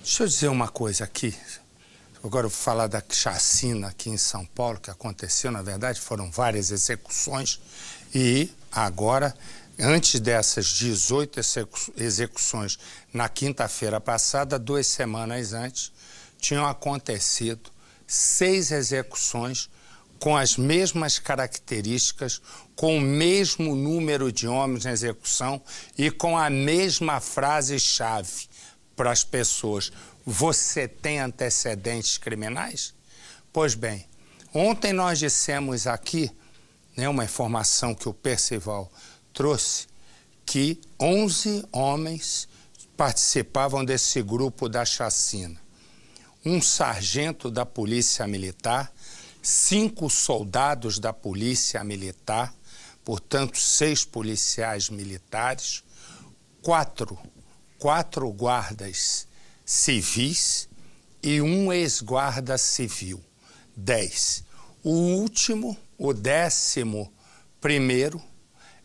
Deixa eu dizer uma coisa aqui. Agora eu vou falar da chacina aqui em São Paulo, que aconteceu, na verdade, foram várias execuções. E agora, antes dessas 18 execuções, na quinta-feira passada, 2 semanas antes, tinham acontecido 6 execuções com as mesmas características, com o mesmo número de homens na execução e com a mesma frase-chave para as pessoas. Você tem antecedentes criminais? Pois bem, ontem nós dissemos aqui, uma informação que o Percival trouxe, que 11 homens participavam desse grupo da chacina. Um sargento da Polícia Militar, 5 soldados da Polícia Militar, portanto 6 policiais militares, 4 guardas civis e 1 ex-guarda civil, 10. O último, o 11º,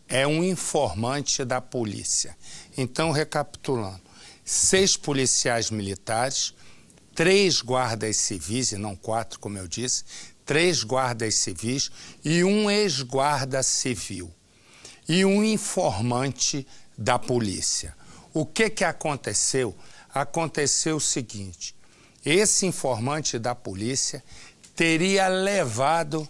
é um informante da polícia. Então, recapitulando, 6 policiais militares, 3 guardas civis, e não 4, como eu disse, 3 guardas civis e 1 ex-guarda civil. E um informante da polícia. O que aconteceu? Aconteceu o seguinte: esse informante da polícia teria levado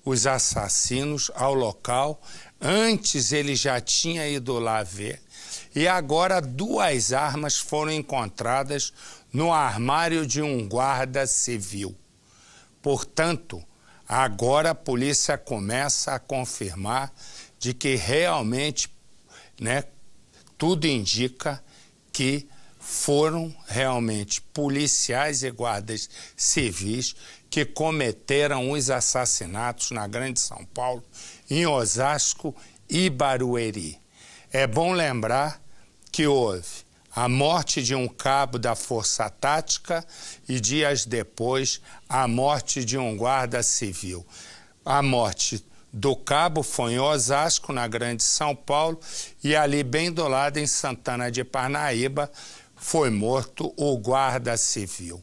os assassinos ao local, antes ele já tinha ido lá ver, e agora 2 armas foram encontradas no armário de um guarda civil. Portanto, agora a polícia começa a confirmar de que realmente, tudo indica que foram realmente policiais e guardas civis que cometeram os assassinatos na Grande São Paulo, em Osasco e Barueri. É bom lembrar que houve a morte de um cabo da Força Tática e, dias depois, a morte de um guarda civil. A morte do cabo foi em Osasco, na Grande São Paulo, e ali bem do lado, em Santana de Parnaíba, foi morto o guarda civil.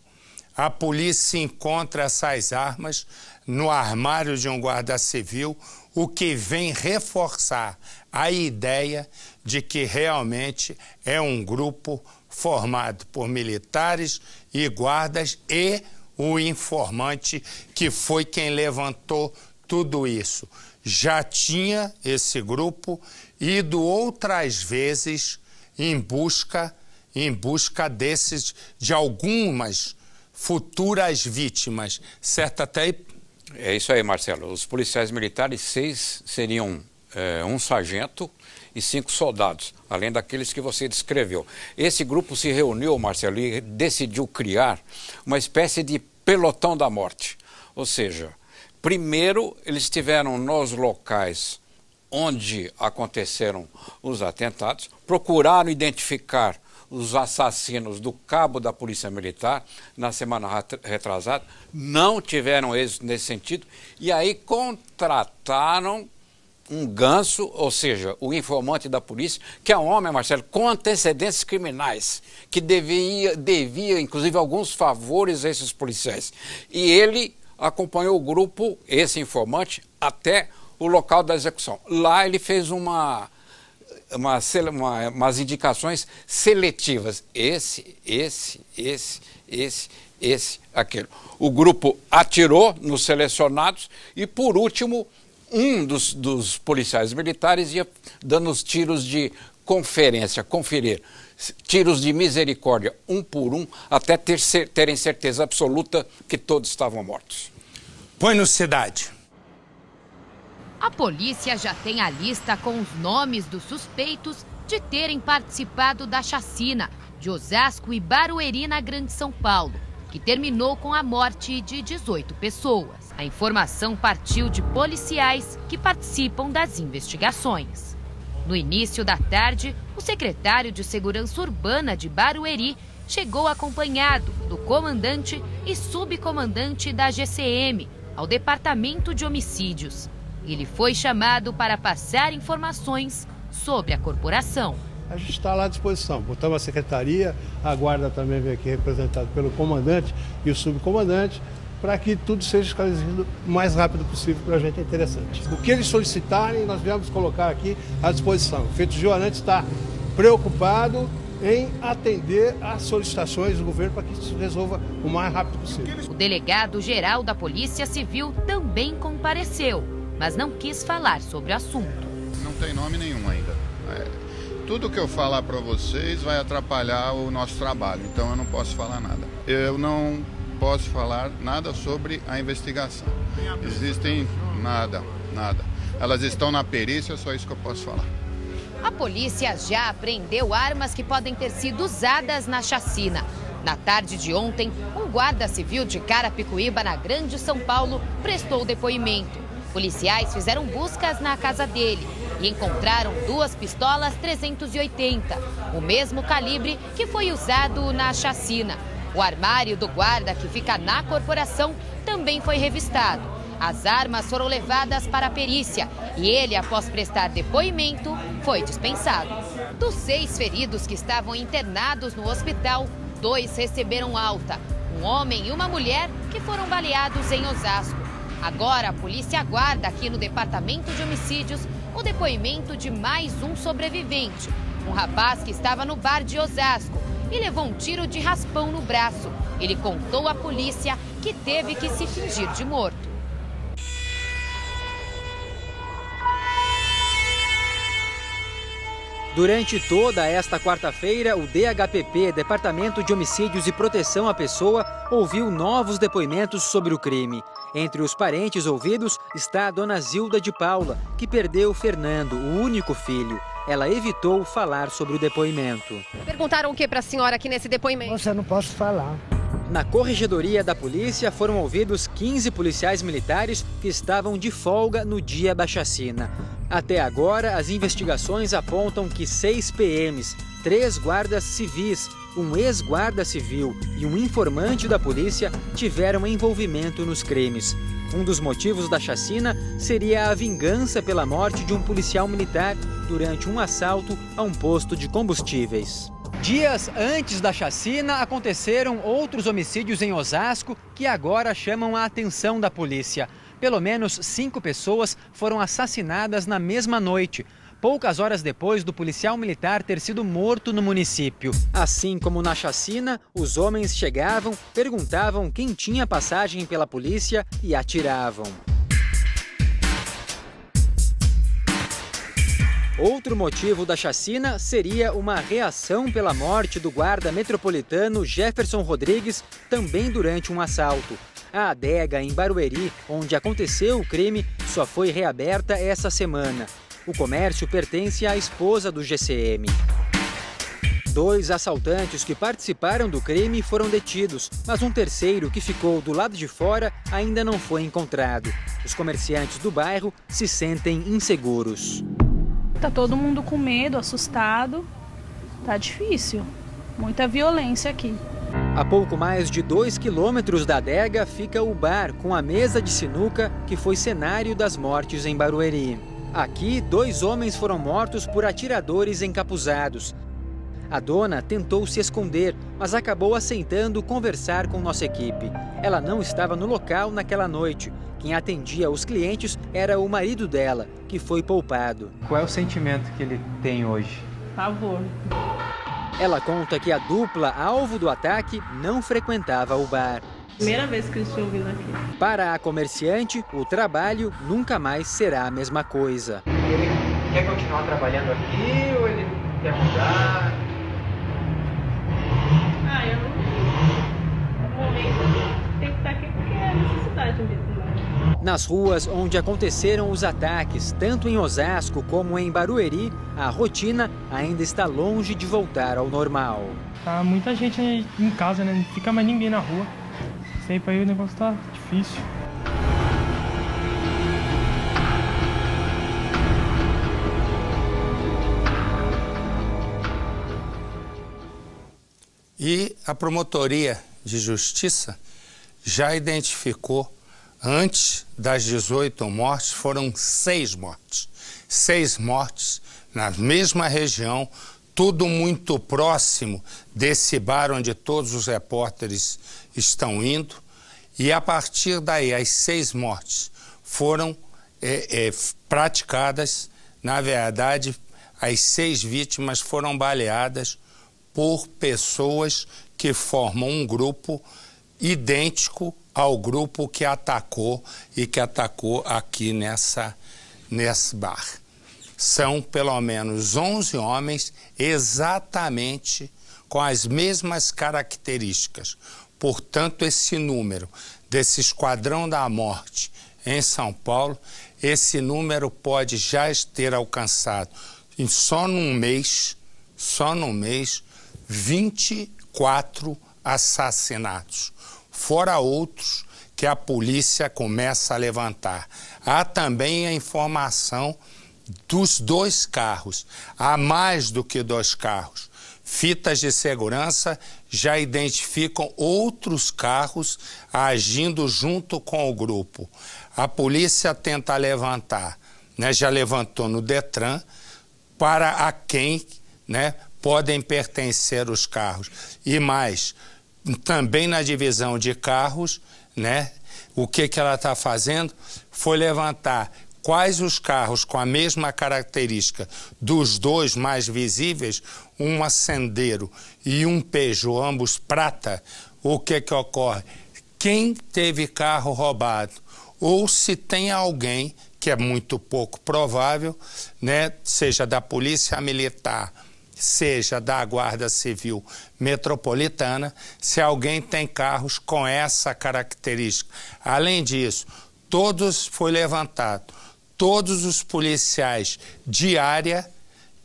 A polícia encontra essas armas no armário de um guarda civil, o que vem reforçar a ideia de que realmente é um grupo formado por militares e guardas e o informante que foi quem levantou tudo isso. Já tinha esse grupo ido outras vezes em busca de algumas futuras vítimas, certo até? É isso aí, Marcelo. Os policiais militares, 6 seriam um sargento e 5 soldados, além daqueles que você descreveu. Esse grupo se reuniu, Marcelo, e decidiu criar uma espécie de pelotão da morte. Ou seja, primeiro eles estiveram nos locais onde aconteceram os atentados, procuraram identificar os assassinos do cabo da Polícia Militar na semana retrasada, não tiveram êxito nesse sentido, e aí contrataram um ganso, ou seja, o informante da polícia, que é um homem, Marcelo, com antecedentes criminais, que devia inclusive alguns favores a esses policiais. E ele acompanhou o grupo, esse informante, até o local da execução. Lá ele fez umas indicações seletivas. Aquele. O grupo atirou nos selecionados e, por último, um dos policiais militares ia dando os tiros de conferir tiros de misericórdia, um por um, até terem certeza absoluta que todos estavam mortos. Põe no Cidade. A polícia já tem a lista com os nomes dos suspeitos de terem participado da chacina de Osasco e Barueri, na Grande São Paulo, que terminou com a morte de 18 pessoas. A informação partiu de policiais que participam das investigações. No início da tarde, o secretário de Segurança Urbana de Barueri chegou acompanhado do comandante e subcomandante da GCM ao Departamento de Homicídios. Ele foi chamado para passar informações sobre a corporação. a gente está lá à disposição. Botamos a secretaria, a guarda também vem aqui representada pelo comandante e o subcomandante, para que tudo seja esclarecido o mais rápido possível, para a gente é interessante. O que eles solicitarem, nós viemos colocar aqui à disposição. O Prefeito Joanante está preocupado em atender às solicitações do governo para que isso se resolva o mais rápido possível. O delegado-geral da Polícia Civil também compareceu, mas não quis falar sobre o assunto. Não tem nome nenhum ainda. Tudo que eu falar para vocês vai atrapalhar o nosso trabalho, então eu não posso falar nada. Eu não posso falar nada sobre a investigação. Existem nada. Elas estão na perícia, só isso que eu posso falar. A polícia já apreendeu armas que podem ter sido usadas na chacina. Na tarde de ontem, um guarda civil de Carapicuíba, na Grande São Paulo, prestou depoimento. Policiais fizeram buscas na casa dele e encontraram 2 pistolas 380, o mesmo calibre que foi usado na chacina. O armário do guarda, que fica na corporação, também foi revistado. As armas foram levadas para a perícia e ele, após prestar depoimento, foi dispensado. Dos 6 feridos que estavam internados no hospital, 2 receberam alta. Um homem e uma mulher que foram baleados em Osasco. Agora a polícia aguarda aqui no Departamento de Homicídios o depoimento de mais um sobrevivente. Um rapaz que estava no bar de Osasco e levou um tiro de raspão no braço. Ele contou à polícia que teve que se fingir de morto. Durante toda esta quarta-feira, o DHPP, Departamento de Homicídios e Proteção à Pessoa, ouviu novos depoimentos sobre o crime. Entre os parentes ouvidos está a dona Zilda de Paula, que perdeu Fernando, o único filho. Ela evitou falar sobre o depoimento. Perguntaram o que para a senhora aqui nesse depoimento? Moça, eu não posso falar. Na Corregedoria da Polícia foram ouvidos 15 policiais militares que estavam de folga no dia da chacina. Até agora, as investigações apontam que 6 PMs, 3 guardas civis, um ex-guarda civil e um informante da polícia tiveram envolvimento nos crimes. Um dos motivos da chacina seria a vingança pela morte de um policial militar durante um assalto a um posto de combustíveis. Dias antes da chacina, aconteceram outros homicídios em Osasco que agora chamam a atenção da polícia. Pelo menos 5 pessoas foram assassinadas na mesma noite, poucas horas depois do policial militar ter sido morto no município. Assim como na chacina, os homens chegavam, perguntavam quem tinha passagem pela polícia e atiravam. Outro motivo da chacina seria uma reação pela morte do guarda metropolitano Jefferson Rodrigues, também durante um assalto. A adega em Barueri, onde aconteceu o crime, só foi reaberta essa semana. O comércio pertence à esposa do GCM. 2 assaltantes que participaram do crime foram detidos, mas um terceiro, que ficou do lado de fora, ainda não foi encontrado. Os comerciantes do bairro se sentem inseguros. Tá todo mundo com medo, assustado. Tá difícil. Muita violência aqui. A pouco mais de 2 quilômetros da adega fica o bar com a mesa de sinuca que foi cenário das mortes em Barueri. Aqui, 2 homens foram mortos por atiradores encapuzados. A dona tentou se esconder, mas acabou aceitando conversar com nossa equipe. Ela não estava no local naquela noite. Quem atendia os clientes era o marido dela, que foi poupado. Qual é o sentimento que ele tem hoje? Pavor. Ela conta que a dupla alvo do ataque não frequentava o bar. Primeira vez que eles tinham vindo aqui. Para a comerciante, o trabalho nunca mais será a mesma coisa. Ele quer continuar trabalhando aqui ou ele quer mudar? Eu não... No momento tem que estar aqui porque é necessidade mesmo. Nas ruas onde aconteceram os ataques, tanto em Osasco como em Barueri, a rotina ainda está longe de voltar ao normal. Tá muita gente em casa, né? Não fica mais ninguém na rua. Sempre aí o negócio tá difícil. E a Promotoria de Justiça já identificou, antes das 18 mortes, foram 6 mortes. 6 mortes na mesma região, tudo muito próximo desse bar onde todos os repórteres estão indo. E a partir daí, as 6 mortes foram praticadas. Na verdade, as 6 vítimas foram baleadas por pessoas que formam um grupo idêntico ao grupo que atacou aqui nesse bar. São pelo menos 11 homens exatamente com as mesmas características. Portanto, esse número desse Esquadrão da Morte em São Paulo, esse número pode já ter alcançado, só num mês, 24 assassinatos, fora outros que a polícia começa a levantar. Há também a informação dos 2 carros, há mais do que 2 carros. Fitas de segurança já identificam outros carros agindo junto com o grupo. A polícia tenta levantar, né, já levantou no Detran, para a quem, né, podem pertencer os carros. E mais, também na divisão de carros, né, o que ela está fazendo foi levantar quais os carros com a mesma característica dos 2 mais visíveis, um Sandero e um Peugeot, ambos prata. O que ocorre? Quem teve carro roubado, ou se tem alguém, que é muito pouco provável, né, seja da Polícia Militar, seja da Guarda Civil Metropolitana, se alguém tem carros com essa característica. Além disso, foi levantado todos os policiais de área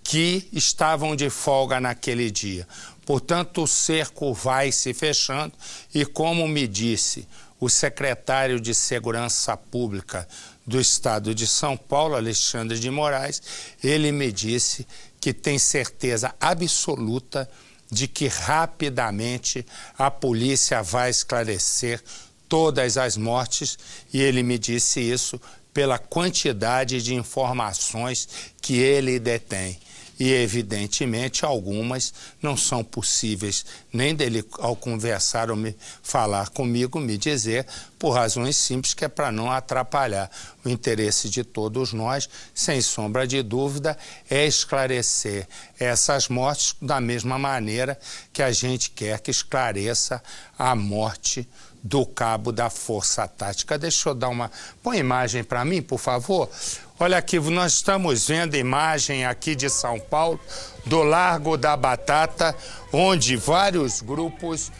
que estavam de folga naquele dia. Portanto, o cerco vai se fechando e, como me disse o secretário de Segurança Pública do Estado de São Paulo, Alexandre de Moraes, ele me disse que tem certeza absoluta de que rapidamente a polícia vai esclarecer todas as mortes, e ele me disse isso pela quantidade de informações que ele detém. E, evidentemente, algumas não são possíveis nem dele, ao conversar ou falar comigo, me dizer, por razões simples, que é para não atrapalhar o interesse de todos nós. Sem sombra de dúvida, é esclarecer essas mortes da mesma maneira que a gente quer que esclareça a morte do cabo da Força Tática. Deixa eu dar uma... Põe imagem para mim, por favor. Olha aqui, nós estamos vendo imagem aqui de São Paulo, do Largo da Batata, onde vários grupos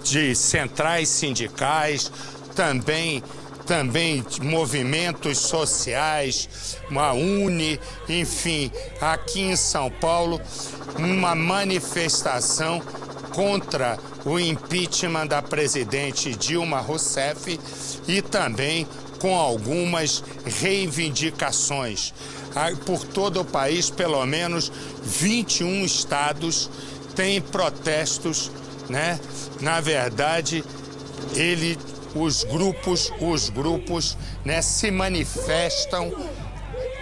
de centrais sindicais, também movimentos sociais, uma UNE, enfim, aqui em São Paulo, uma manifestação contra o impeachment da presidente Dilma Rousseff e também com algumas reivindicações. Por todo o país, pelo menos 21 estados têm protestos, né? Na verdade, os grupos, né, se manifestam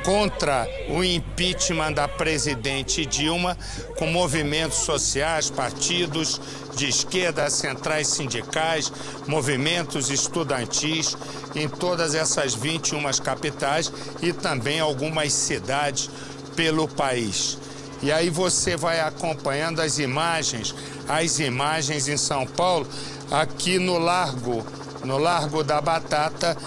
contra o impeachment da presidente Dilma, com movimentos sociais, partidos de esquerda, centrais sindicais, movimentos estudantis em todas essas 21 capitais e também algumas cidades pelo país. E aí você vai acompanhando as imagens em São Paulo, aqui no Largo da Batata,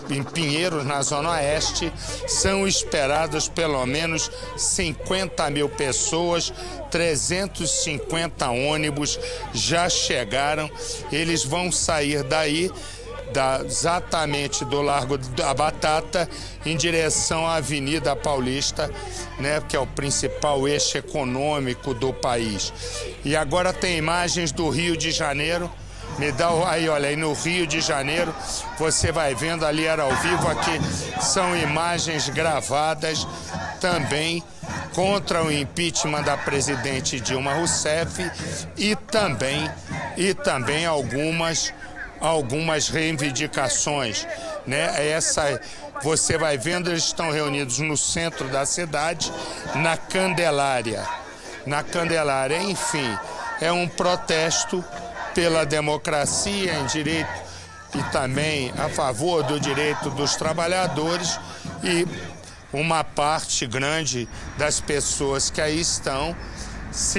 em Pinheiros, na Zona Oeste, são esperados pelo menos 50 mil pessoas, 350 ônibus já chegaram, eles vão sair daí, exatamente do Largo da Batata, em direção à Avenida Paulista, né, que é o principal eixo econômico do país. E agora tem imagens do Rio de Janeiro. Me dá aí, olha, aí no Rio de Janeiro, você vai vendo, ali era ao vivo, aqui são imagens gravadas também contra o impeachment da presidente Dilma Rousseff e também algumas reivindicações, né? Você vai vendo, eles estão reunidos no centro da cidade, na Candelária. Na Candelária, enfim, é um protesto pela democracia em direito e também a favor do direito dos trabalhadores, e uma parte grande das pessoas que aí estão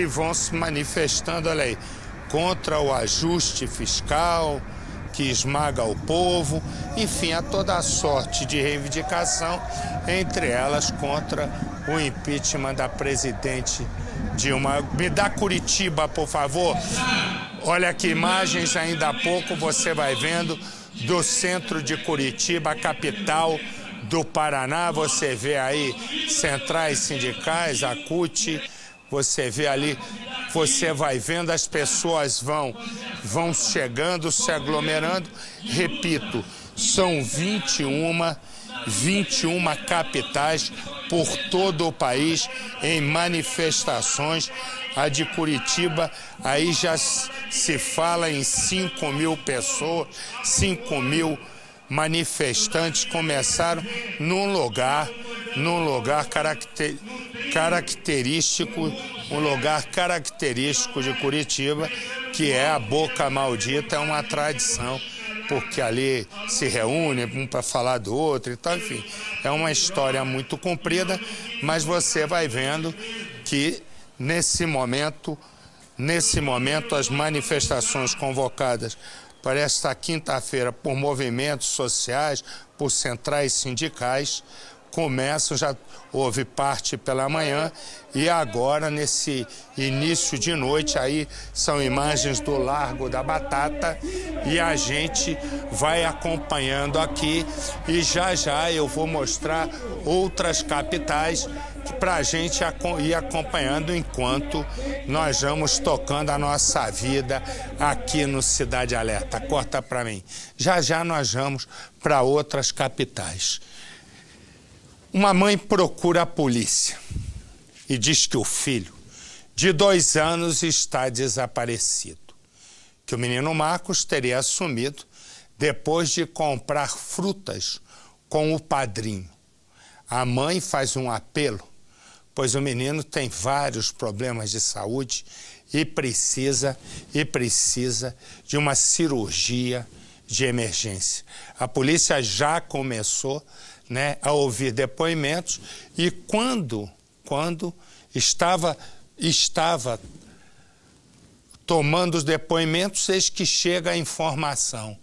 vão se manifestando, olha aí, contra o ajuste fiscal que esmaga o povo, enfim, há toda a sorte de reivindicação, entre elas contra o impeachment da presidente Dilma. Me dá Curitiba, por favor. Olha que imagens, ainda há pouco você vai vendo do centro de Curitiba, a capital do Paraná. Você vê aí centrais sindicais, a CUT, você vê ali, você vai vendo, as pessoas vão chegando, se aglomerando. Repito, são 21 capitais por todo o país em manifestações. A de Curitiba, aí já se fala em 5.000 pessoas, 5.000 manifestantes começaram num lugar característico, um lugar característico de Curitiba, que é a Boca Maldita, é uma tradição, porque ali se reúne um para falar do outro e tal, enfim. É uma história muito comprida, mas você vai vendo que nesse momento as manifestações convocadas para esta quinta-feira por movimentos sociais, por centrais sindicais, começam, já houve parte pela manhã, e agora nesse início de noite, aí são imagens do Largo da Batata, e a gente vai acompanhando aqui, e já eu vou mostrar outras capitais para a gente ir acompanhando enquanto nós vamos tocando a nossa vida aqui no Cidade Alerta. Corta para mim. Já nós vamos para outras capitais. Uma mãe procura a polícia e diz que o filho de 2 anos está desaparecido, que o menino Marcos teria assumido depois de comprar frutas com o padrinho. A mãe faz um apelo, pois o menino tem vários problemas de saúde e precisa de uma cirurgia de emergência. A polícia já começou, né, a ouvir depoimentos, e quando estava tomando os depoimentos, eis que chega a informação.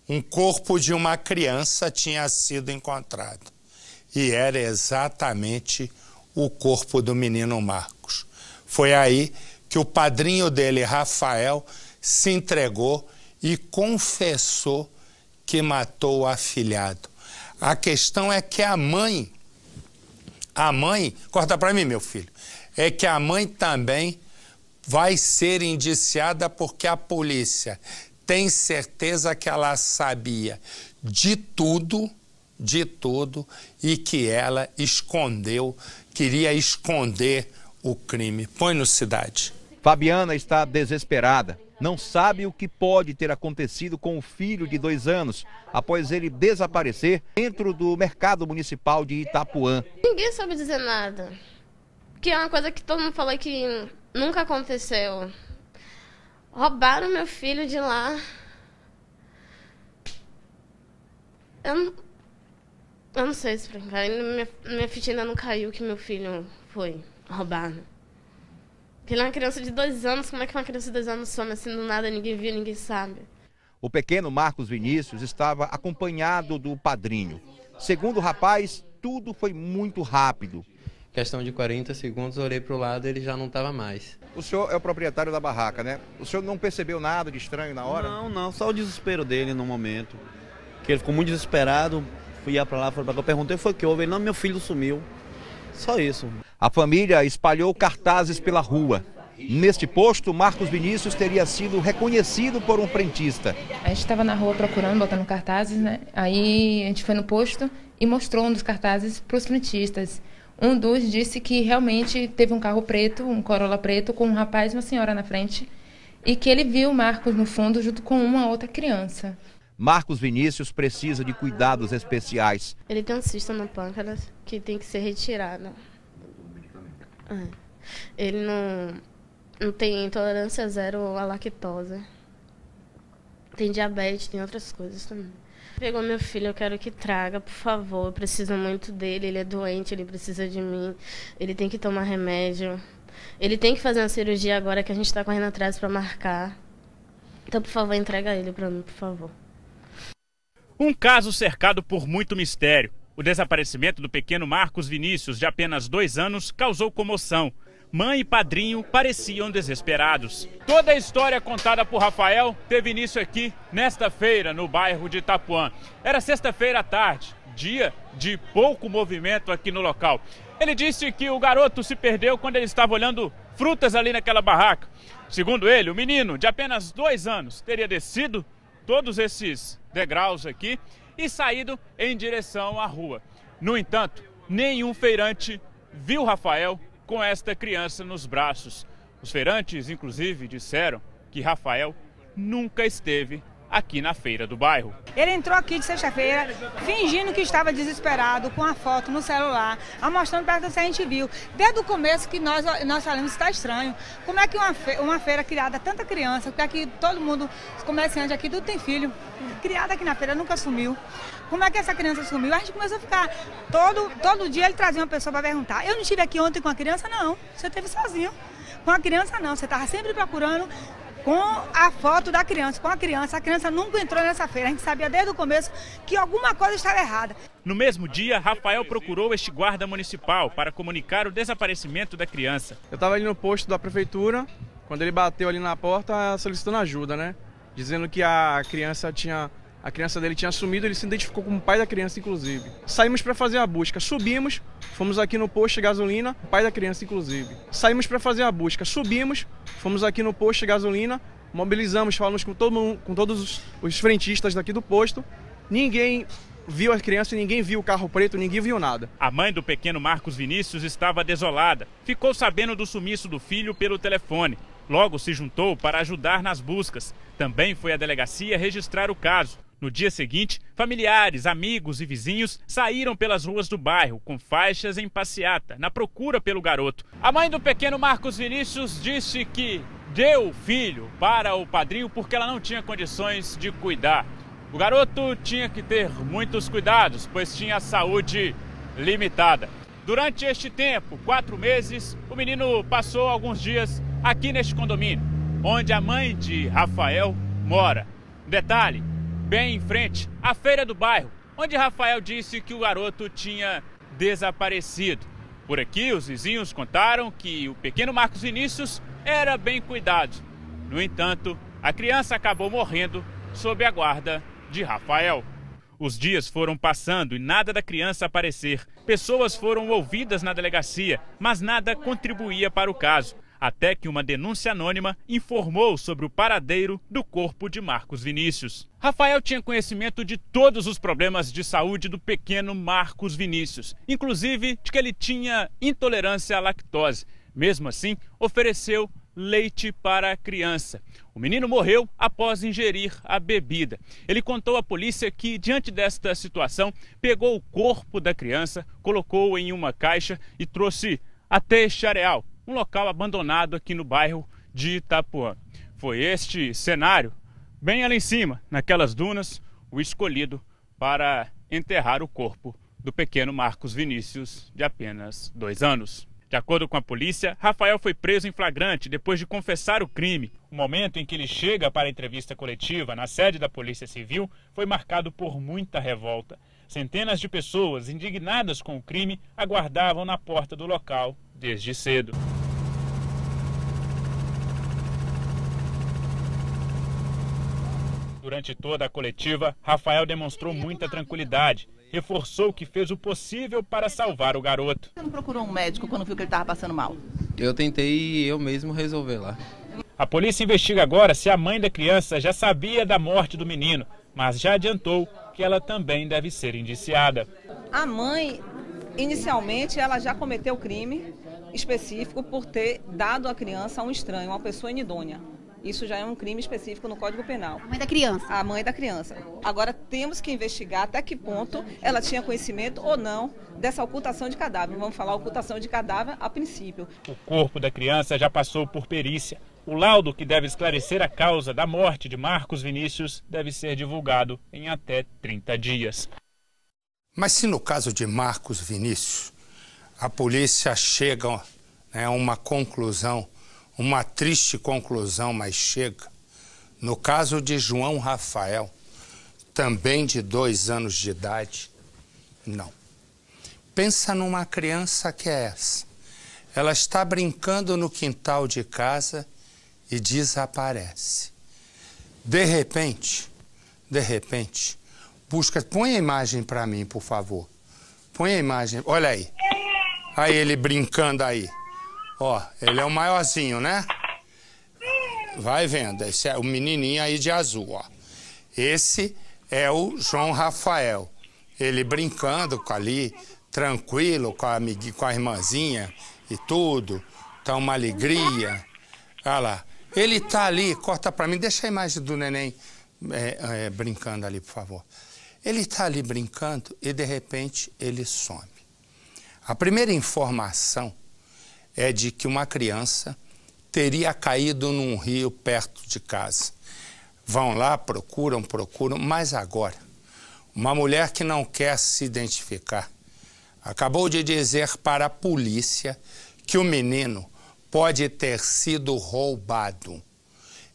Um corpo de uma criança tinha sido encontrado, e era exatamente o corpo do menino Marcos. Foi aí que o padrinho dele, Rafael, se entregou e confessou que matou o afilhado. A questão é que a mãe, corta para mim, meu filho, é que a mãe também vai ser indiciada, porque a polícia tem certeza que ela sabia de tudo, e que ela queria esconder o crime. Põe no Cidade. Fabiana está desesperada. Não sabe o que pode ter acontecido com o filho de 2 anos, após ele desaparecer dentro do mercado municipal de Itapuã. Ninguém sabe dizer nada, que é uma coisa que todo mundo falou que nunca aconteceu. Roubaram meu filho de lá. Eu não sei explicar. Minha ficha ainda não caiu que meu filho foi roubado. Ele é uma criança de 2 anos. Como é que uma criança de 2 anos some assim do nada, ninguém viu, ninguém sabe? O pequeno Marcos Vinícius estava acompanhado do padrinho. Segundo o rapaz, tudo foi muito rápido. Questão de 40 segundos, eu olhei para o lado e ele já não estava mais. O senhor é o proprietário da barraca, né? O senhor não percebeu nada de estranho na hora? Não, só o desespero dele no momento. Que ele ficou muito desesperado, ia para lá, foi para cá, eu perguntei, foi o que houve? Ele, não, meu filho sumiu. Só isso. A família espalhou cartazes pela rua. Neste posto, Marcos Vinícius teria sido reconhecido por um frentista. A gente estava na rua procurando, botando cartazes, né? Aí a gente foi no posto e mostrou um dos cartazes para os frentistas. Um dos disse que realmente teve um carro preto, um Corolla preto, com um rapaz e uma senhora na frente, e que ele viu o Marcos no fundo junto com uma outra criança. Marcos Vinícius precisa de cuidados especiais. Ele tem um cisto no pâncreas que tem que ser retirado. Ele não tem intolerância zero à lactose. Tem diabetes, tem outras coisas também. Pegou meu filho, eu quero que traga, por favor. Eu preciso muito dele, ele é doente, ele precisa de mim. Ele tem que tomar remédio. Ele tem que fazer uma cirurgia agora que a gente está correndo atrás para marcar. Então, por favor, entrega ele para mim, por favor. Um caso cercado por muito mistério. O desaparecimento do pequeno Marcos Vinícius, de apenas 2 anos, causou comoção. Mãe e padrinho pareciam desesperados. Toda a história contada por Rafael teve início aqui, nesta feira, no bairro de Itapuã. Era sexta-feira à tarde, dia de pouco movimento aqui no local. Ele disse que o garoto se perdeu quando ele estava olhando frutas ali naquela barraca. Segundo ele, o menino, de apenas 2 anos, teria descido todos esses degraus aqui e saído em direção à rua. No entanto, nenhum feirante viu Rafael com esta criança nos braços. Os feirantes, inclusive, disseram que Rafael nunca esteve aqui na feira do bairro. Ele entrou aqui de sexta-feira fingindo que estava desesperado, com a foto no celular, mostrando para que a gente viu. Desde o começo que nós falamos que está estranho. Como é que uma feira criada tanta criança, porque aqui todo mundo, os comerciantes aqui, tudo tem filho, criado aqui na feira, nunca sumiu. Como é que essa criança sumiu? A gente começou a ficar, todo dia ele trazia uma pessoa para perguntar. Eu não estive aqui ontem com a criança, não. Você esteve sozinho. Com a criança, não. Você estava sempre procurando com a foto da criança, com a criança nunca entrou nessa feira. A gente sabia desde o começo que alguma coisa estava errada. No mesmo dia, Rafael procurou este guarda municipal para comunicar o desaparecimento da criança. Eu estava ali no posto da prefeitura, quando ele bateu ali na porta solicitando ajuda, né? Dizendo que a criança dele tinha sumido, ele se identificou como pai da criança, inclusive. Saímos para fazer a busca, subimos, fomos aqui no posto de gasolina, pai da criança, inclusive. Saímos para fazer a busca, subimos, fomos aqui no posto de gasolina, mobilizamos, falamos com todos os frentistas daqui do posto. Ninguém viu a criança, ninguém viu o carro preto, ninguém viu nada. A mãe do pequeno Marcos Vinícius estava desolada. Ficou sabendo do sumiço do filho pelo telefone. Logo se juntou para ajudar nas buscas. Também foi à delegacia registrar o caso. No dia seguinte, familiares, amigos e vizinhos saíram pelas ruas do bairro com faixas em passeata, na procura pelo garoto. A mãe do pequeno Marcos Vinícius disse que deu o filho para o padrinho porque ela não tinha condições de cuidar. O garoto tinha que ter muitos cuidados, pois tinha saúde limitada. Durante este tempo, 4 meses, o menino passou alguns dias aqui neste condomínio, onde a mãe de Rafael mora. Detalhe, bem em frente à feira do bairro, onde Rafael disse que o garoto tinha desaparecido. Por aqui, os vizinhos contaram que o pequeno Marcos Vinícius era bem cuidado. No entanto, a criança acabou morrendo sob a guarda de Rafael. Os dias foram passando e nada da criança aparecer. Pessoas foram ouvidas na delegacia, mas nada contribuía para o caso. Até que uma denúncia anônima informou sobre o paradeiro do corpo de Marcos Vinícius. Rafael tinha conhecimento de todos os problemas de saúde do pequeno Marcos Vinícius, inclusive de que ele tinha intolerância à lactose. Mesmo assim, ofereceu leite para a criança. O menino morreu após ingerir a bebida. Ele contou à polícia que, diante desta situação, pegou o corpo da criança, colocou em uma caixa e trouxe até este areal, um local abandonado aqui no bairro de Itapuã. Foi este cenário, bem ali em cima, naquelas dunas, o escolhido para enterrar o corpo do pequeno Marcos Vinícius, de apenas 2 anos. De acordo com a polícia, Rafael foi preso em flagrante depois de confessar o crime. O momento em que ele chega para a entrevista coletiva na sede da Polícia Civil foi marcado por muita revolta. Centenas de pessoas indignadas com o crime aguardavam na porta do local desde cedo. Durante toda a coletiva, Rafael demonstrou muita tranquilidade. Reforçou que fez o possível para salvar o garoto. Você não procurou um médico quando viu que ele estava passando mal? Eu tentei eu mesmo resolver lá. A polícia investiga agora se a mãe da criança já sabia da morte do menino, mas já adiantou que ela também deve ser indiciada. A mãe, inicialmente, ela já cometeu crime específico por ter dado a criança a um estranho, uma pessoa inidônea. Isso já é um crime específico no Código Penal. A mãe da criança? A mãe da criança. Agora, temos que investigar até que ponto ela tinha conhecimento ou não dessa ocultação de cadáver. Vamos falar ocultação de cadáver a princípio. O corpo da criança já passou por perícia. O laudo que deve esclarecer a causa da morte de Marcos Vinícius deve ser divulgado em até 30 dias. Mas se no caso de Marcos Vinícius, a polícia chega a uma conclusão, uma triste conclusão, mas chega. No caso de João Rafael, também de 2 anos de idade, não. Pensa numa criança que é essa. Ela está brincando no quintal de casa e desaparece. De repente, busca... Põe a imagem para mim, por favor. Põe a imagem, olha aí. Aí ele brincando aí. Ó, ele é o maiorzinho, né? Vai vendo, esse é o menininho aí de azul, ó. Esse é o João Rafael. Ele brincando ali, tranquilo, com a irmãzinha e tudo. Tá uma alegria. Olha lá. Ele tá ali, corta pra mim, deixa a imagem do neném brincando ali, por favor. Ele tá ali brincando e, de repente, ele some. A primeira informação é de que uma criança teria caído num rio perto de casa. Vão lá, procuram, mas agora, uma mulher que não quer se identificar acabou de dizer para a polícia que o menino pode ter sido roubado.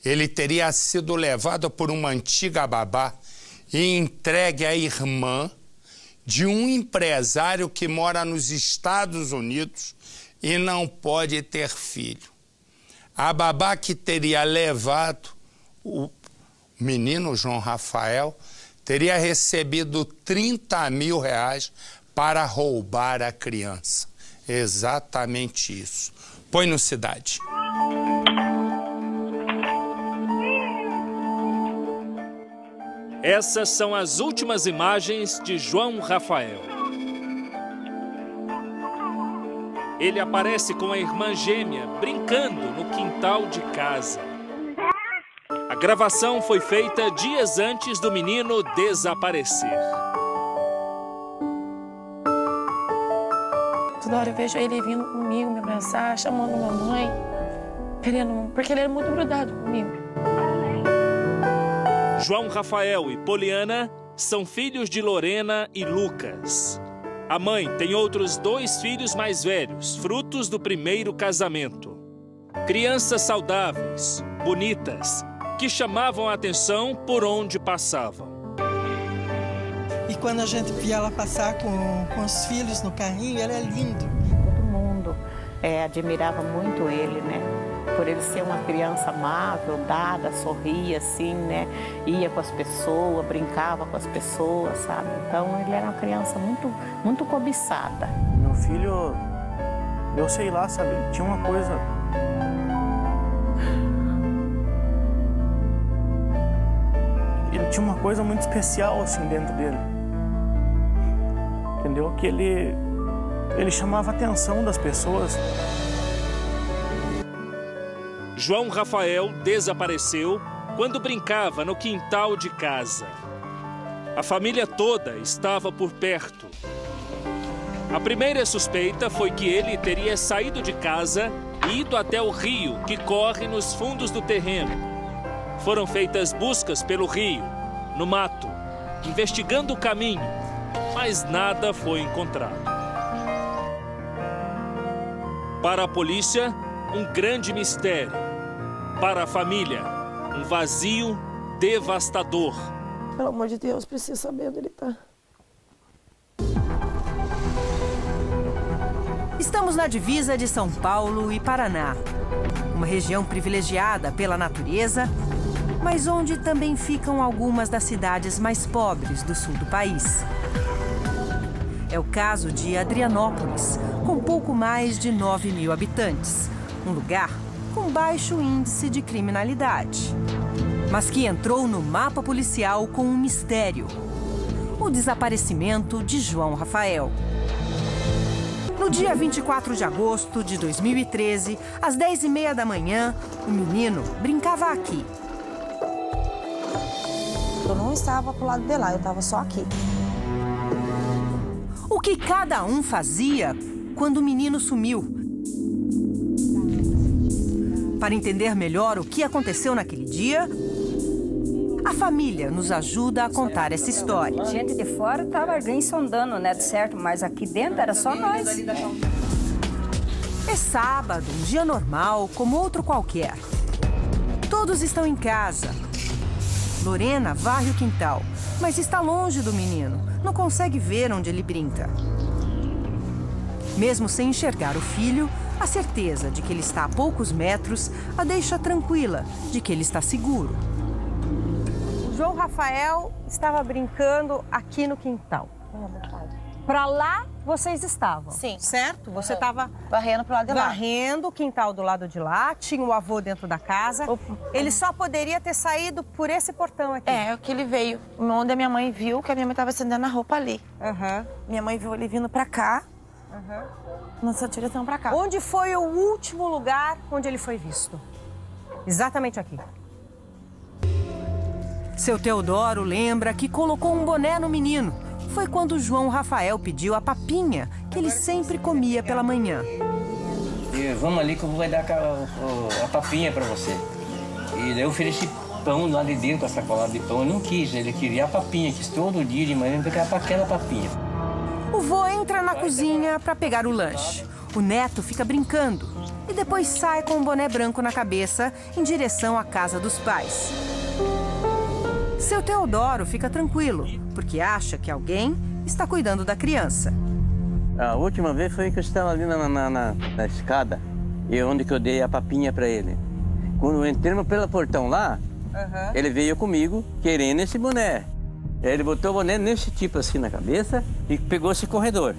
Ele teria sido levado por uma antiga babá e entregue à irmã de um empresário que mora nos Estados Unidos e não pode ter filho. A babá que teria levado o menino João Rafael teria recebido 30 mil reais para roubar a criança. Exatamente isso. Põe no Cidade. Essas são as últimas imagens de João Rafael. Ele aparece com a irmã gêmea brincando no quintal de casa. A gravação foi feita dias antes do menino desaparecer. Toda hora eu vejo ele vindo comigo, me abraçar, chamando mamãe, porque ele era muito grudado comigo. João Rafael e Poliana são filhos de Lorena e Lucas. A mãe tem outros 2 filhos mais velhos, frutos do primeiro casamento. Crianças saudáveis, bonitas, que chamavam a atenção por onde passavam. E quando a gente via ela passar com os filhos no carrinho, ela é lindo. Todo mundo admirava muito ele, né? Por ele ser uma criança amável, dada, sorria assim, né? Ia com as pessoas, brincava com as pessoas, sabe? Então ele era uma criança muito cobiçada. Meu filho, eu sei lá, sabe? Tinha uma coisa... Ele tinha uma coisa muito especial assim dentro dele. Entendeu? Que ele chamava a atenção das pessoas. João Rafael desapareceu quando brincava no quintal de casa. A família toda estava por perto. A primeira suspeita foi que ele teria saído de casa e ido até o rio que corre nos fundos do terreno. Foram feitas buscas pelo rio, no mato, investigando o caminho, mas nada foi encontrado. Para a polícia, um grande mistério. Para a família, um vazio devastador. Pelo amor de Deus, preciso saber onde ele está. Estamos na divisa de São Paulo e Paraná. Uma região privilegiada pela natureza, mas onde também ficam algumas das cidades mais pobres do sul do país. É o caso de Adrianópolis, com pouco mais de 9 mil habitantes. Um lugar com baixo índice de criminalidade, mas que entrou no mapa policial com um mistério: o desaparecimento de João Rafael. No dia 24 de agosto de 2013, às 10h30 da manhã, O menino brincava aqui. Eu não estava pro lado de lá, eu estava só aqui. O que cada um fazia quando o menino sumiu? Para entender melhor o que aconteceu naquele dia, a família nos ajuda a contar essa história. Gente de fora estava alguém sondando, né, de certo, mas aqui dentro era só nós. É sábado, um dia normal, como outro qualquer. Todos estão em casa. Lorena varre o quintal, mas está longe do menino. Não consegue ver onde ele brinca. Mesmo sem enxergar o filho, a certeza de que ele está a poucos metros a deixa tranquila de que ele está seguro. O João Rafael estava brincando aqui no quintal. Para lá vocês estavam? Sim. Certo? Você estava varrendo pro lado de lá. Varrendo o quintal do lado de lá, tinha o avô dentro da casa. Ele só poderia ter saído por esse portão aqui. É, que ele veio. Onde a minha mãe viu que a minha mãe estava estendendo a roupa ali. Minha mãe viu ele vindo para cá. Nossa direção para cá. Onde foi o último lugar onde ele foi visto? Exatamente aqui. Seu Teodoro lembra que colocou um boné no menino. Foi quando João Rafael pediu a papinha que ele sempre comia pela manhã. Vamos ali que eu vou dar a papinha para você. E daí eu ofereci pão lá de dentro, a sacolada de pão. Eu não quis, ele queria a papinha, quis todo dia de manhã pegar aquela papinha. O vô entra na cozinha para pegar o lanche. O neto fica brincando e depois sai com um boné branco na cabeça em direção à casa dos pais. Seu Teodoro fica tranquilo, porque acha que alguém está cuidando da criança. A última vez foi que eu estava ali na escada, e onde que eu dei a papinha para ele. Quando entramos pelo portão lá, ele veio comigo querendo esse boné. Ele botou o boné nesse tipo assim na cabeça e pegou esse corredor.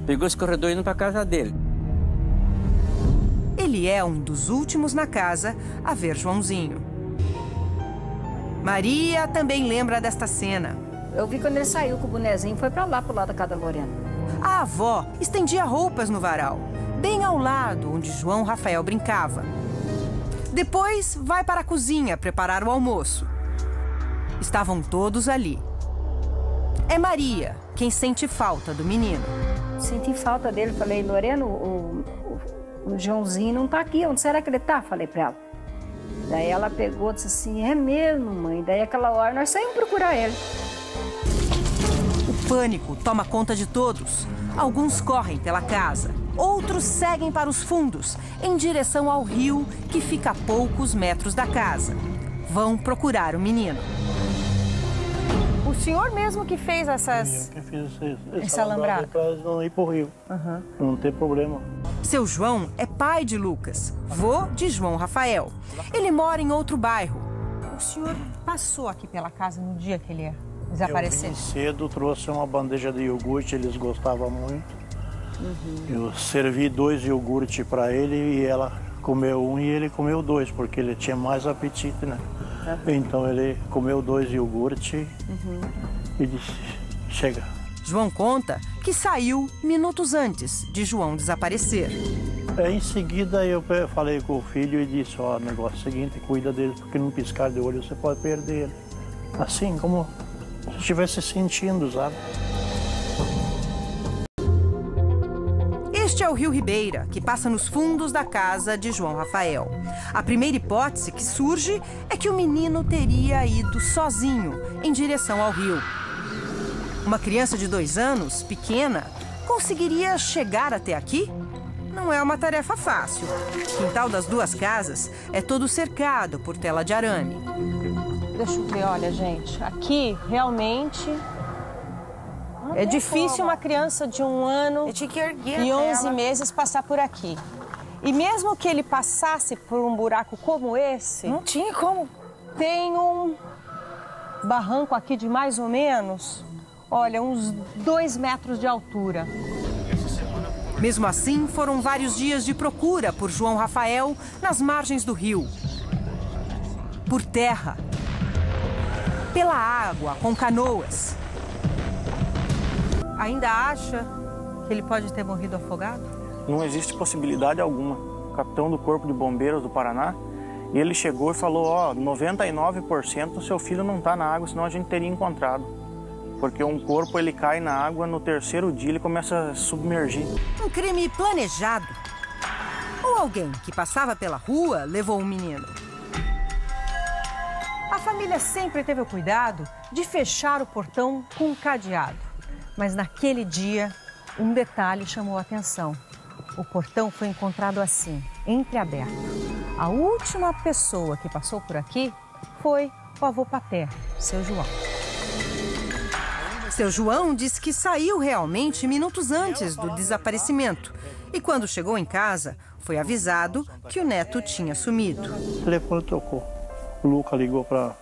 Pegou esse corredor indo para casa dele. Ele é um dos últimos na casa a ver Joãozinho. Maria também lembra desta cena. Eu vi quando ele saiu com o bonezinho, foi para lá, pro lado da casa da Lorena. A avó estendia roupas no varal, bem ao lado onde João Rafael brincava. Depois vai para a cozinha preparar o almoço. Estavam todos ali. É Maria quem sente falta do menino. Senti falta dele, falei, Lorena, o Joãozinho não tá aqui, onde será que ele tá? Falei para ela. Daí ela pegou e disse assim, é mesmo, mãe? Daí aquela hora nós saímos procurar ele. O pânico toma conta de todos. Alguns correm pela casa, outros seguem para os fundos, em direção ao rio que fica a poucos metros da casa. Vão procurar o menino. O senhor mesmo que fez essas... Eu que fiz esse alambrado para não ir para o rio. Não tem problema. Seu João é pai de Lucas, vô de João Rafael. Ele mora em outro bairro. O senhor passou aqui pela casa no dia que ele desapareceu? Eu vim cedo, trouxe uma bandeja de iogurte, eles gostavam muito. Eu servi 2 iogurtes para ele e ela comeu um e ele comeu 2, porque ele tinha mais apetite, né? Então ele comeu 2 iogurtes e disse, chega. João conta que saiu minutos antes de João desaparecer. Em seguida eu falei com o filho e disse, ó, o negócio é o seguinte, cuida dele, porque num piscar de olho você pode perder ele. Assim, como se estivesse sentindo, sabe? Este é o Rio Ribeira, que passa nos fundos da casa de João Rafael. A primeira hipótese que surge é que o menino teria ido sozinho em direção ao rio. Uma criança de 2 anos, pequena, conseguiria chegar até aqui? Não é uma tarefa fácil. O quintal das 2 casas é todo cercado por tela de arame. Deixa eu ver, olha, gente, aqui realmente é difícil uma criança de 1 ano e 11 meses passar por aqui. E mesmo que ele passasse por um buraco como esse... Não tinha como. Tem um barranco aqui de mais ou menos, olha, uns 2 metros de altura. Mesmo assim, foram vários dias de procura por João Rafael nas margens do rio. Por terra. Pela água, com canoas. Ainda acha que ele pode ter morrido afogado? Não existe possibilidade alguma. O capitão do Corpo de Bombeiros do Paraná E ele chegou e falou, ó, 99% seu filho não está na água, senão a gente teria encontrado. Porque um corpo, ele cai na água, no 3º dia ele começa a submergir. Um crime planejado? Ou alguém que passava pela rua levou um menino? A família sempre teve o cuidado de fechar o portão com um cadeado. Mas naquele dia, um detalhe chamou a atenção. O portão foi encontrado assim, entreaberto. A última pessoa que passou por aqui foi o avô paterno, seu João. Seu João disse que saiu realmente minutos antes do desaparecimento. E quando chegou em casa, foi avisado que o neto tinha sumido. O telefone tocou. O Luca ligou para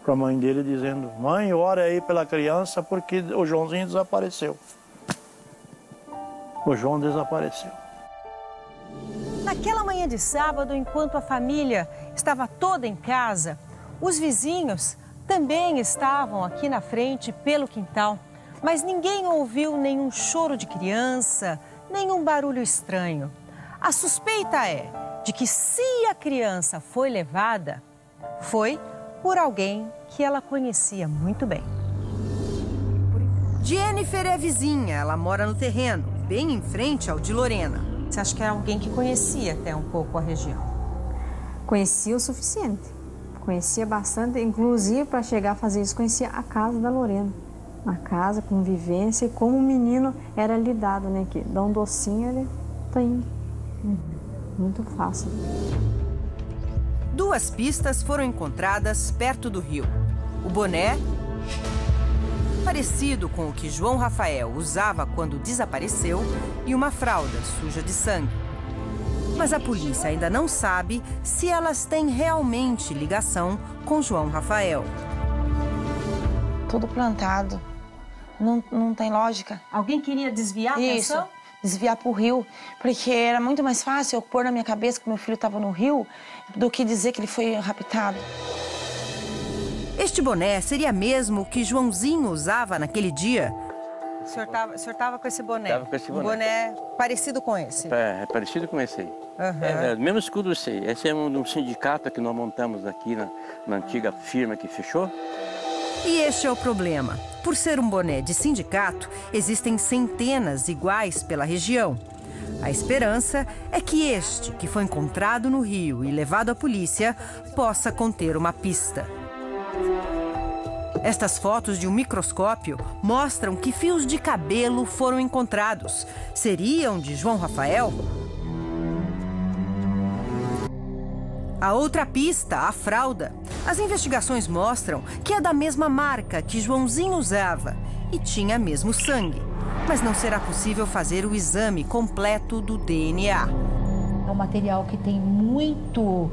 a mãe dele dizendo, mãe, ora aí pela criança porque o Joãozinho desapareceu. O João desapareceu. Naquela manhã de sábado, enquanto a família estava toda em casa, os vizinhos também estavam aqui na frente, pelo quintal. Mas ninguém ouviu nenhum choro de criança, nenhum barulho estranho. A suspeita é de que se a criança foi levada, foi por alguém que ela conhecia muito bem. Jennifer é vizinha, ela mora no terreno, bem em frente ao de Lorena. Você acha que era alguém que conhecia até um pouco a região? Conhecia o suficiente. Conhecia bastante, inclusive para chegar a fazer isso, conhecia a casa da Lorena. A casa, convivência e como o menino era lidado, né? Que dá um docinho, ele tá indo. Muito fácil. 2 pistas foram encontradas perto do rio. O boné, parecido com o que João Rafael usava quando desapareceu, e uma fralda suja de sangue. Mas a polícia ainda não sabe se elas têm realmente ligação com João Rafael. Tudo plantado. Não tem lógica. Alguém queria desviar a atenção? Isso, desviar para o rio. Porque era muito mais fácil eu pôr na minha cabeça que meu filho estava no rio do que dizer que ele foi raptado. Este boné seria mesmo o que Joãozinho usava naquele dia? O senhor estava com esse boné? Estava com esse boné. Um boné parecido com esse? É parecido com esse aí. É o mesmo escudo esse aí. Esse é um sindicato que nós montamos aqui na antiga firma que fechou. E este é o problema. Por ser um boné de sindicato, existem centenas iguais pela região. A esperança é que este, que foi encontrado no rio e levado à polícia, possa conter uma pista. Estas fotos de um microscópio mostram que fios de cabelo foram encontrados. Seriam de João Rafael? A outra pista, a fralda. As investigações mostram que é da mesma marca que Joãozinho usava e tinha mesmo sangue. Mas não será possível fazer o exame completo do DNA. É um material que tem muita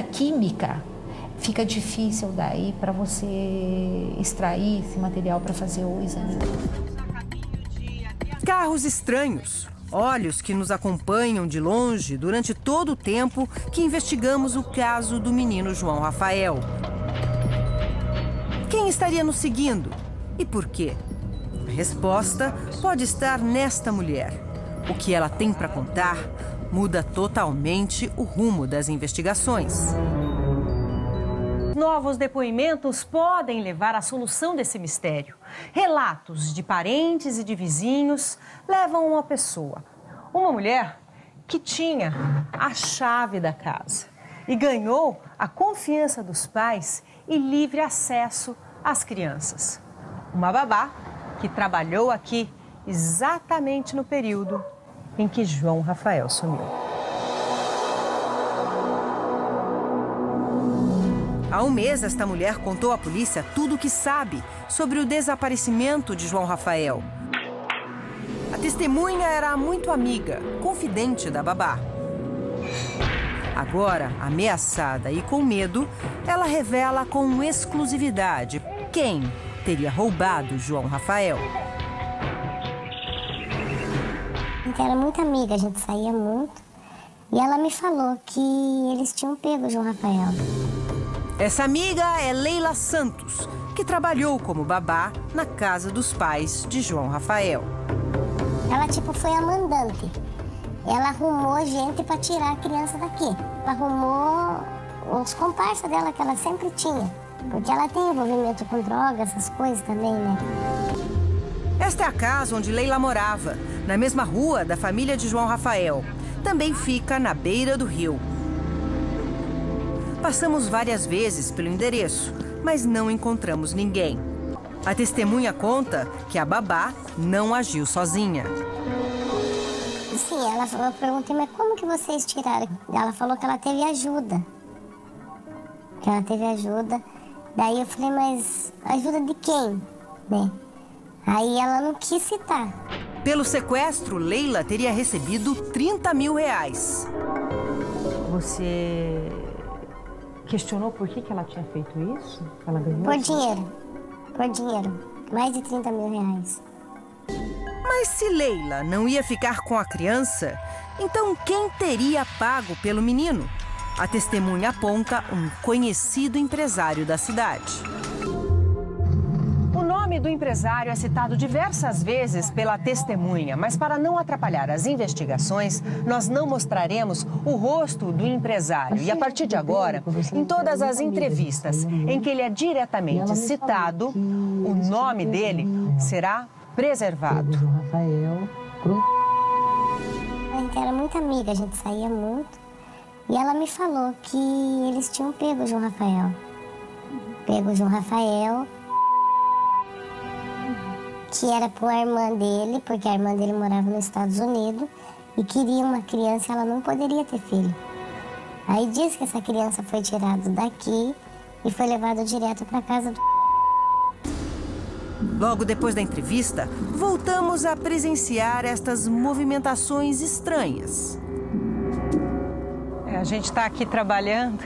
química. Fica difícil daí para você extrair esse material para fazer o exame. Carros estranhos. Olhos que nos acompanham de longe durante todo o tempo que investigamos o caso do menino João Rafael. Quem estaria nos seguindo? E por quê? A resposta pode estar nesta mulher. O que ela tem para contar muda totalmente o rumo das investigações. Novos depoimentos podem levar à solução desse mistério. Relatos de parentes e de vizinhos levam uma pessoa, uma mulher que tinha a chave da casa e ganhou a confiança dos pais e livre acesso às crianças. Uma babá que trabalhou aqui exatamente no período em que João Rafael sumiu. Há um mês, esta mulher contou à polícia tudo o que sabe sobre o desaparecimento de João Rafael. A testemunha era muito amiga, confidente da babá. Agora, ameaçada e com medo, ela revela com exclusividade quem teria roubado João Rafael. A gente era muito amiga, a gente saía muito. E ela me falou que eles tinham pego o João Rafael. Essa amiga é Leila Santos, que trabalhou como babá na casa dos pais de João Rafael. Ela, foi a mandante. ela arrumou gente para tirar a criança daqui. Ela arrumou os comparsas dela que ela sempre tinha, porque ela tem envolvimento com drogas, essas coisas também, né? Esta é a casa onde Leila morava, na mesma rua da família de João Rafael. Também fica na beira do rio. Passamos várias vezes pelo endereço, mas não encontramos ninguém. A testemunha conta que a babá não agiu sozinha. Sim, eu perguntei, mas como que vocês tiraram? Ela falou que ela teve ajuda. Que ela teve ajuda. Daí eu falei, mas ajuda de quem? Né? Aí ela não quis citar. Pelo sequestro, Leila teria recebido 30 mil reais. Você questionou por que ela tinha feito isso? Ela ganhou? Por dinheiro. Por dinheiro. Mais de 30 mil reais. Mas se Leila não ia ficar com a criança, então quem teria pago pelo menino? A testemunha aponta um conhecido empresário da cidade. O nome do empresário é citado diversas vezes pela testemunha, mas para não atrapalhar as investigações, nós não mostraremos o rosto do empresário. E a partir de agora, em todas as entrevistas em que ele é diretamente citado, o nome dele será preservado. A gente era muito amiga, a gente saía muito. E ela me falou que eles tinham pego o João Rafael. Pego o João Rafael, que era para a irmã dele, porque a irmã dele morava nos Estados Unidos e queria uma criança, ela não poderia ter filho. Aí diz que essa criança foi tirada daqui e foi levada direto para casa do... Logo depois da entrevista, voltamos a presenciar estas movimentações estranhas. A gente está aqui trabalhando,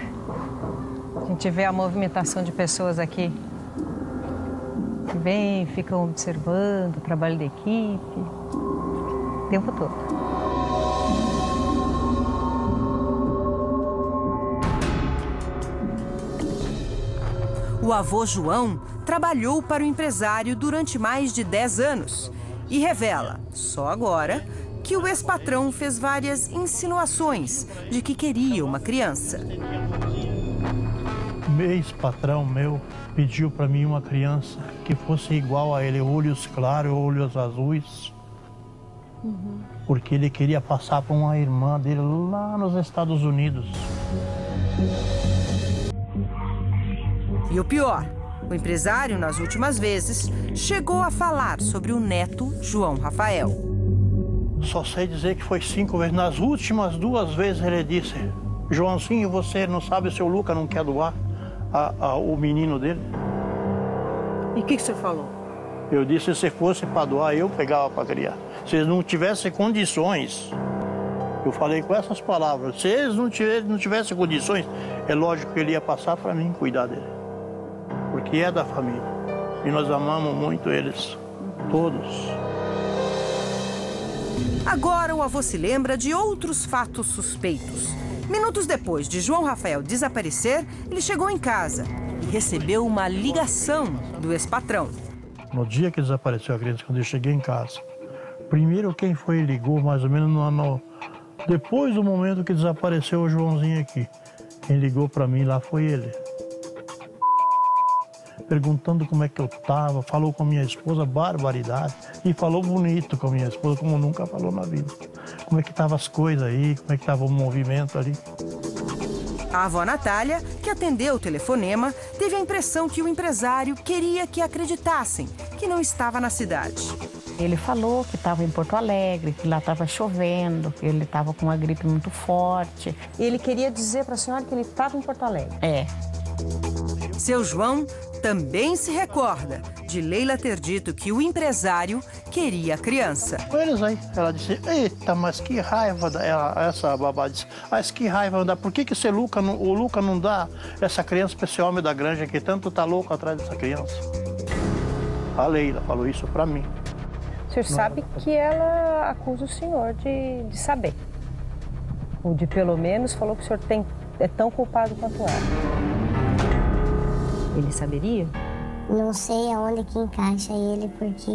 a gente vê a movimentação de pessoas aqui que vêm, ficam observando o trabalho da equipe o tempo todo. O avô João trabalhou para o empresário durante mais de 10 anos e revela, só agora, que o ex-patrão fez várias insinuações de que queria uma criança. O ex-patrão meu pediu para mim uma criança que fosse igual a ele, olhos claros, olhos azuis. Porque ele queria passar para uma irmã dele lá nos Estados Unidos. E o pior, o empresário, nas últimas vezes, chegou a falar sobre o neto João Rafael. Só sei dizer que foi 5 vezes. Nas últimas 2 vezes ele disse: Joãozinho, você não sabe se o Luca não quer doar o menino dele? E o que você falou? Eu disse, se fosse para doar, eu pegava para criar. Se eles não tivessem condições, eu falei com essas palavras, se eles não tivessem condições, é lógico que ele ia passar para mim cuidar dele. Porque é da família. E nós amamos muito eles, todos. Agora o avô se lembra de outros fatos suspeitos. Minutos depois de João Rafael desaparecer, ele chegou em casa e recebeu uma ligação do ex-patrão. No dia que desapareceu a criança, quando eu cheguei em casa, primeiro quem foi e ligou, mais ou menos depois do momento que desapareceu o Joãozinho aqui, quem ligou para mim lá foi ele. Perguntando como é que eu estava, falou com a minha esposa, barbaridade, e falou bonito com a minha esposa, como nunca falou na vida. Como é que estavam as coisas aí, como é que estava o movimento ali. A avó Natália, que atendeu o telefonema, teve a impressão que o empresário queria que acreditassem que não estava na cidade. Ele falou que estava em Porto Alegre, que lá estava chovendo, que ele estava com uma gripe muito forte. Ele queria dizer para a senhora que ele estava em Porto Alegre? É. Seu João também se recorda de Leila ter dito que o empresário queria a criança. Eles aí, ela disse, eita, mas que raiva, essa babá disse, mas que raiva, por que o Luca não dá essa criança para esse homem da granja que tanto tá louco atrás dessa criança? A Leila falou isso para mim. O senhor sabe que ela acusa o senhor de saber. Ou de pelo menos falou que o senhor é tão culpado quanto ela. Ele saberia? Não sei aonde que encaixa ele, porque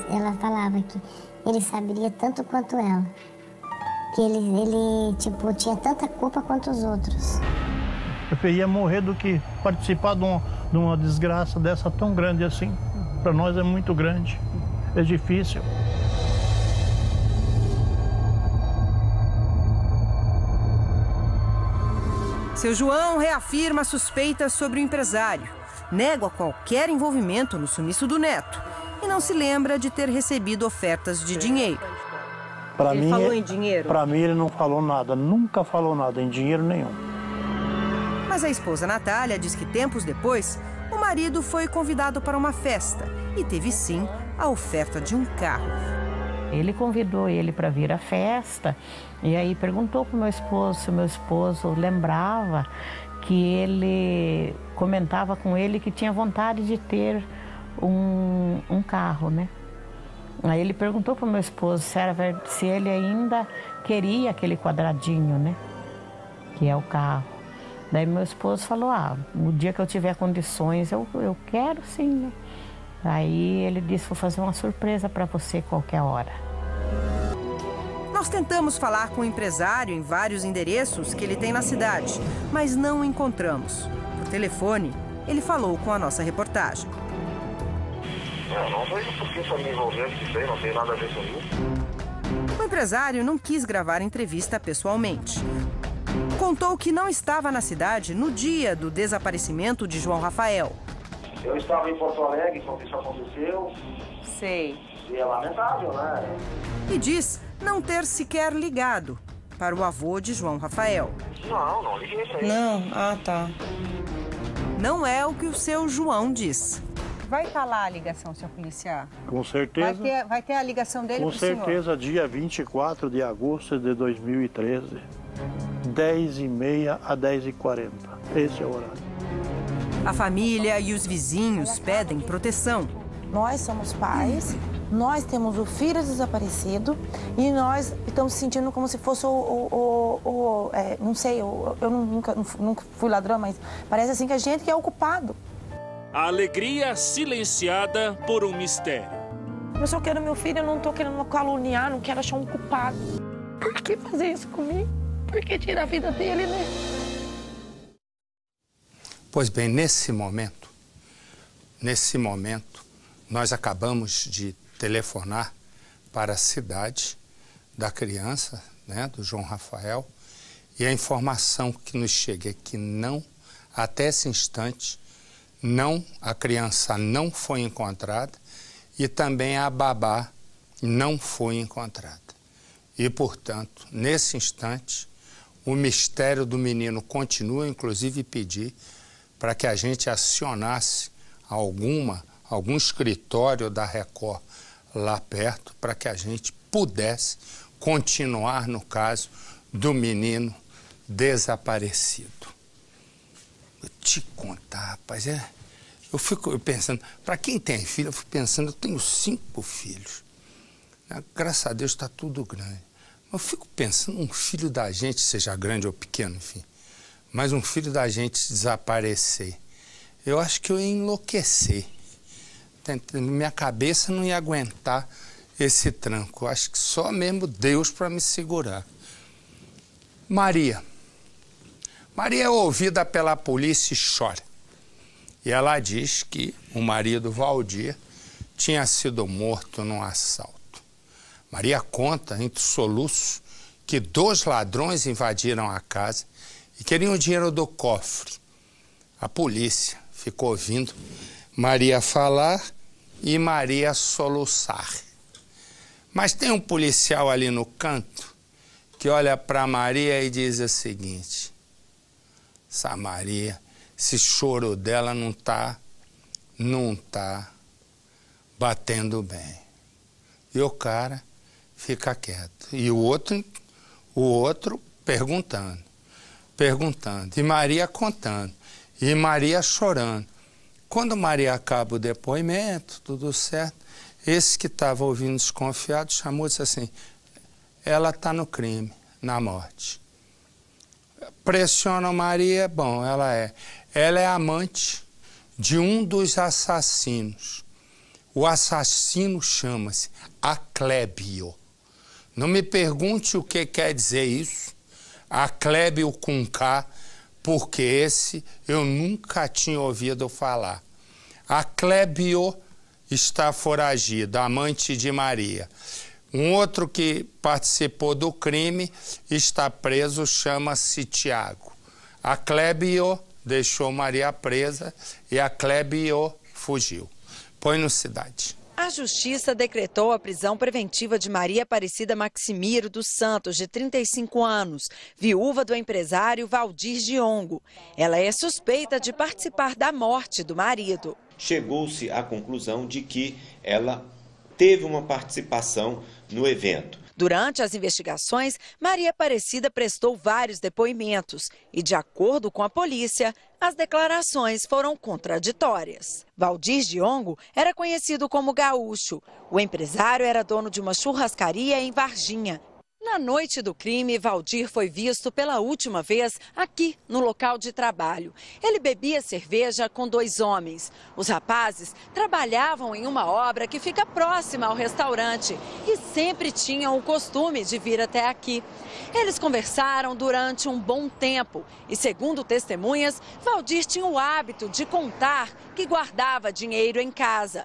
ela falava que ele saberia tanto quanto ela. que ele tipo, tinha tanta culpa quanto os outros. Eu preferia morrer do que participar de uma desgraça dessa tão grande assim. Para nós é muito grande, é difícil. Seu João reafirma suspeitas sobre o empresário, nega qualquer envolvimento no sumiço do neto e não se lembra de ter recebido ofertas de dinheiro. Ele falou em dinheiro? Para mim ele não falou nada, nunca falou nada em dinheiro nenhum. Mas a esposa Natália diz que tempos depois, o marido foi convidado para uma festa e teve sim a oferta de um carro. Ele convidou ele para vir à festa e aí perguntou para o meu esposo se o meu esposo lembrava que ele comentava com ele que tinha vontade de ter um carro, né? Aí ele perguntou para o meu esposo se ele ainda queria aquele quadradinho, né? Que é o carro. Daí meu esposo falou, no dia que eu tiver condições, eu quero sim, né? Aí ele disse, vou fazer uma surpresa para você qualquer hora. Nós tentamos falar com o empresário em vários endereços que ele tem na cidade, mas não o encontramos. Por telefone, ele falou com a nossa reportagem. Não vejo por que estou me envolvendo com isso aí, não tem nada a ver com isso. O empresário não quis gravar a entrevista pessoalmente. Contou que não estava na cidade no dia do desaparecimento de João Rafael. Eu estava em Porto Alegre quando isso aconteceu. Sei. E é lamentável, né? E diz não ter sequer ligado para o avô de João Rafael. Não liguei pra ele. Não? Tá. Não é o que o seu João diz. Vai estar lá a ligação, seu policial? Com certeza. Vai ter a ligação dele com pro senhor? Com certeza, dia 24 de agosto de 2013, 10h30 a 10h40. Esse é o horário. A família e os vizinhos pedem proteção. Nós somos pais, nós temos o filho desaparecido e nós estamos sentindo como se fosse não sei, eu nunca fui ladrão, mas parece assim que a gente que é o culpado. A alegria silenciada por um mistério. Eu só quero meu filho, eu não estou querendo caluniar, não quero achar um culpado. Por que fazer isso comigo? Por que tirar a vida dele, né? Pois bem, nesse momento, nós acabamos de telefonar para a cidade da criança, né, do João Rafael, e a informação que nos chega é que não, até esse instante, a criança não foi encontrada e também a babá não foi encontrada. E, portanto, nesse instante, o mistério do menino continua, inclusive pedir para que a gente acionasse algum escritório da Record lá perto, para que a gente pudesse continuar no caso do menino desaparecido. Eu te contar, rapaz, eu fico pensando, para quem tem filho, eu fico pensando, eu tenho 5 filhos, né? Graças a Deus está tudo grande. Eu fico pensando, um filho da gente, seja grande ou pequeno, enfim, mas um filho da gente desaparecer, eu acho que eu ia enlouquecer. Minha cabeça não ia aguentar esse tranco. Eu acho que só mesmo Deus para me segurar. Maria é ouvida pela polícia e chora. E ela diz que o marido, Valdir, tinha sido morto num assalto. Maria conta, entre soluços, que 2 ladrões invadiram a casa e queriam o dinheiro do cofre. A polícia ficou ouvindo Maria falar e Maria soluçar. Mas tem um policial ali no canto que olha para Maria e diz o seguinte: essa Maria, esse choro dela não tá batendo bem. E o cara fica quieto. E o outro perguntando. E Maria contando. E Maria chorando. Quando Maria acaba o depoimento, tudo certo, esse que estava ouvindo desconfiado chamou e disse assim: ela está no crime, na morte. Pressiona Maria, bom, ela é amante de um dos assassinos. O assassino chama-se Aclébio. Não me pergunte o que quer dizer isso, a Clébio com K, porque esse eu nunca tinha ouvido falar. A Clébio está foragida, amante de Maria. Um outro que participou do crime está preso, chama-se Tiago. A Clébio deixou Maria presa e a Clébio fugiu. Põe no Cidade. A Justiça decretou a prisão preventiva de Maria Aparecida Maximiro dos Santos, de 35 anos, viúva do empresário Valdir Diongo. Ela é suspeita de participar da morte do marido. Chegou-se à conclusão de que ela teve uma participação no evento. Durante as investigações, Maria Aparecida prestou vários depoimentos e, de acordo com a polícia, as declarações foram contraditórias. Valdir Diongo era conhecido como Gaúcho. O empresário era dono de uma churrascaria em Varginha. Na noite do crime, Valdir foi visto pela última vez aqui no local de trabalho. Ele bebia cerveja com 2 homens. Os rapazes trabalhavam em uma obra que fica próxima ao restaurante e sempre tinham o costume de vir até aqui. Eles conversaram durante um bom tempo e, segundo testemunhas, Valdir tinha o hábito de contar que guardava dinheiro em casa.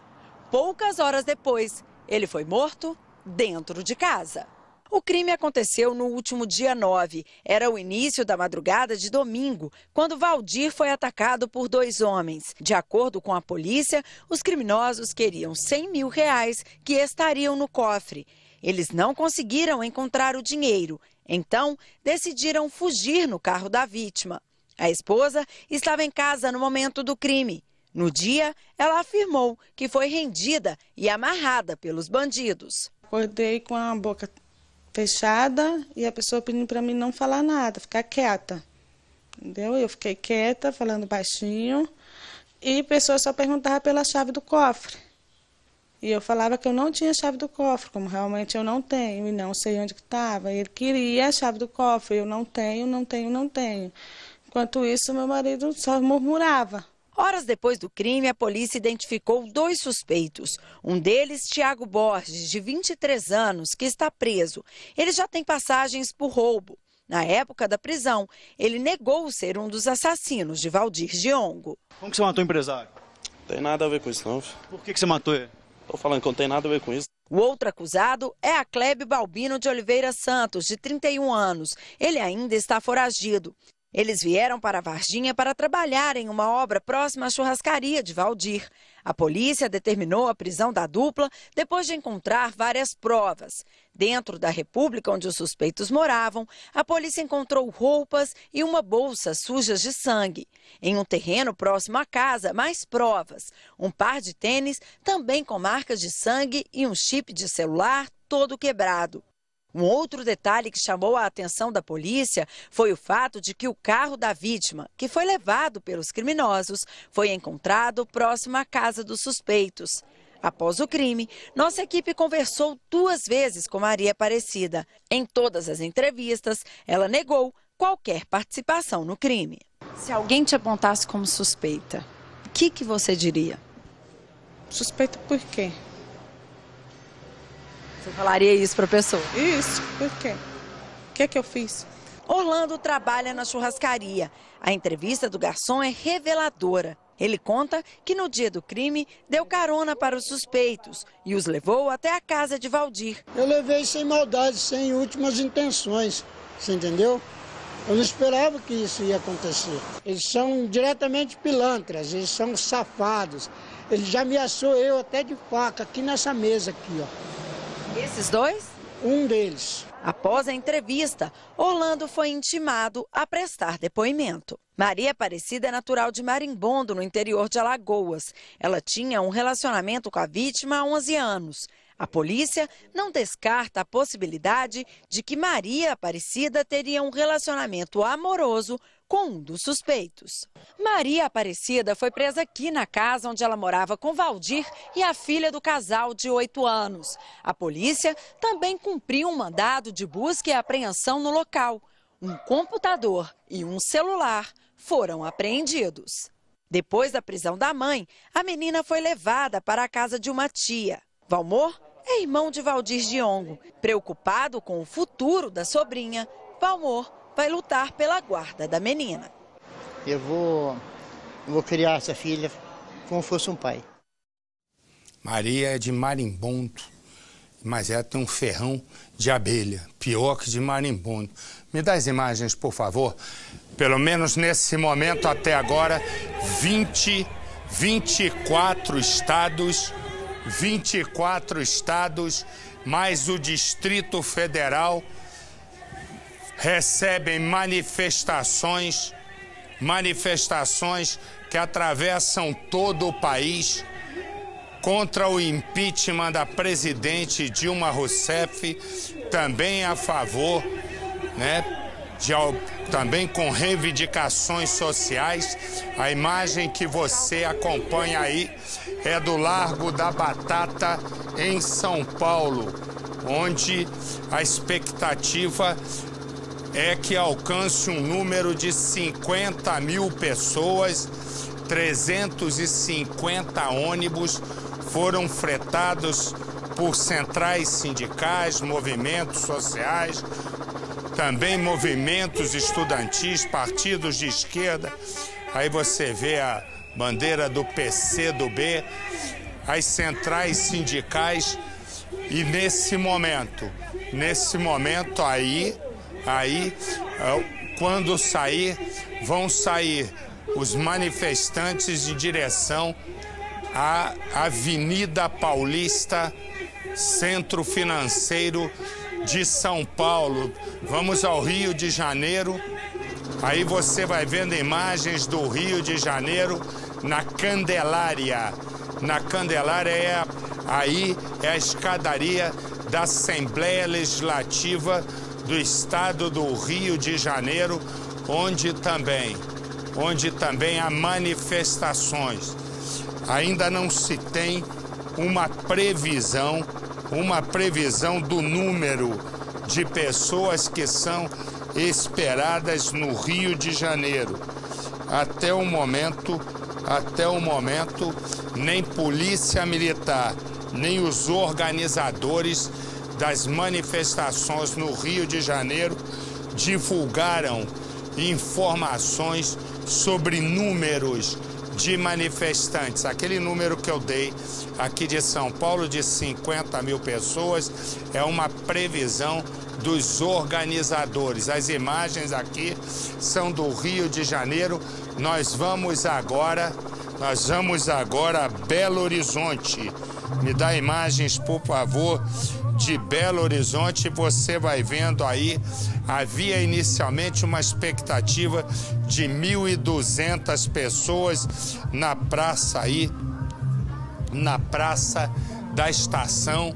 Poucas horas depois, ele foi morto dentro de casa. O crime aconteceu no último dia 9. Era o início da madrugada de domingo, quando Valdir foi atacado por 2 homens. De acordo com a polícia, os criminosos queriam R$100 mil que estariam no cofre. Eles não conseguiram encontrar o dinheiro, então decidiram fugir no carro da vítima. A esposa estava em casa no momento do crime. No dia, ela afirmou que foi rendida e amarrada pelos bandidos. Acordei com a boca fechada e a pessoa pedindo para mim não falar nada, ficar quieta, entendeu? Eu fiquei quieta, falando baixinho, e a pessoa só perguntava pela chave do cofre. E eu falava que eu não tinha chave do cofre, como realmente eu não tenho, e não sei onde que estava. Ele queria a chave do cofre, eu não tenho. Enquanto isso, meu marido só murmurava. Horas depois do crime, a polícia identificou 2 suspeitos. Um deles, Tiago Borges, de 23 anos, que está preso. Ele já tem passagens por roubo. Na época da prisão, ele negou ser um dos assassinos de Valdir Diongo. Como que você matou o empresário? Não tem nada a ver com isso, não. Por que você matou ele? Tô falando que não tem nada a ver com isso. O outro acusado é a Clébio Balbino de Oliveira Santos, de 31 anos. Ele ainda está foragido. Eles vieram para Varginha para trabalhar em uma obra próxima à churrascaria de Valdir. A polícia determinou a prisão da dupla depois de encontrar várias provas. Dentro da república onde os suspeitos moravam, a polícia encontrou roupas e uma bolsa sujas de sangue. Em um terreno próximo à casa, mais provas. Um par de tênis também com marcas de sangue e um chip de celular todo quebrado. Um outro detalhe que chamou a atenção da polícia foi o fato de que o carro da vítima, que foi levado pelos criminosos, foi encontrado próximo à casa dos suspeitos. Após o crime, nossa equipe conversou 2 vezes com Maria Aparecida. Em todas as entrevistas, ela negou qualquer participação no crime. Se alguém te apontasse como suspeita, o que você diria? Suspeita por quê? Você falaria isso para a pessoa? Isso, por quê? O que eu fiz? Orlando trabalha na churrascaria. A entrevista do garçom é reveladora. Ele conta que no dia do crime deu carona para os suspeitos e os levou até a casa de Valdir. Eu levei sem maldade, sem últimas intenções, você entendeu? Eu não esperava que isso ia acontecer. Eles são diretamente pilantras, eles são safados. Ele já ameaçou eu até de faca aqui nessa mesa aqui, ó. Esses 2? Um deles. Após a entrevista, Orlando foi intimado a prestar depoimento. Maria Aparecida é natural de Marimbondo, no interior de Alagoas. Ela tinha um relacionamento com a vítima há 11 anos. A polícia não descarta a possibilidade de que Maria Aparecida teria um relacionamento amoroso com um dos suspeitos. Maria Aparecida foi presa aqui na casa onde ela morava com Valdir e a filha do casal de 8 anos. A polícia também cumpriu um mandado de busca e apreensão no local. Um computador e um celular foram apreendidos. Depois da prisão da mãe, a menina foi levada para a casa de uma tia. Valmor é irmão de Valdir Diongo. Preocupado com o futuro da sobrinha, Valmor vai lutar pela guarda da menina. Eu vou criar essa filha como fosse um pai. Maria é de marimbondo, mas ela tem um ferrão de abelha, pior que de marimbondo. Me dá as imagens, por favor. Pelo menos nesse momento até agora, 24 estados, mais o Distrito Federal, recebem manifestações que atravessam todo o país contra o impeachment da presidente Dilma Rousseff, também a favor, também com reivindicações sociais. A imagem que você acompanha aí é do Largo da Batata, em São Paulo, onde a expectativa é que alcance um número de 50 mil pessoas. 350 ônibus foram fretados por centrais sindicais, movimentos sociais, também movimentos estudantis, partidos de esquerda. Aí você vê a bandeira do PCdoB, as centrais sindicais. E nesse momento aí, quando vão sair os manifestantes em direção à Avenida Paulista, centro financeiro de São Paulo. Vamos ao Rio de Janeiro. Aí você vai vendo imagens do Rio de Janeiro na Candelária. Na Candelária é a escadaria da Assembleia Legislativa do Estado do Rio de Janeiro, onde também há manifestações. Ainda não se tem uma previsão do número de pessoas que são esperadas no Rio de Janeiro. Até o momento, nem Polícia Militar, nem os organizadores das manifestações no Rio de Janeiro divulgaram informações sobre números de manifestantes. Aquele número que eu dei aqui de São Paulo, de 50 mil pessoas, é uma previsão dos organizadores. As imagens aqui são do Rio de Janeiro. Nós vamos agora a Belo Horizonte. Me dá imagens, por favor, de Belo Horizonte. Você vai vendo aí, havia inicialmente uma expectativa de 1.200 pessoas na praça aí, na Praça da Estação.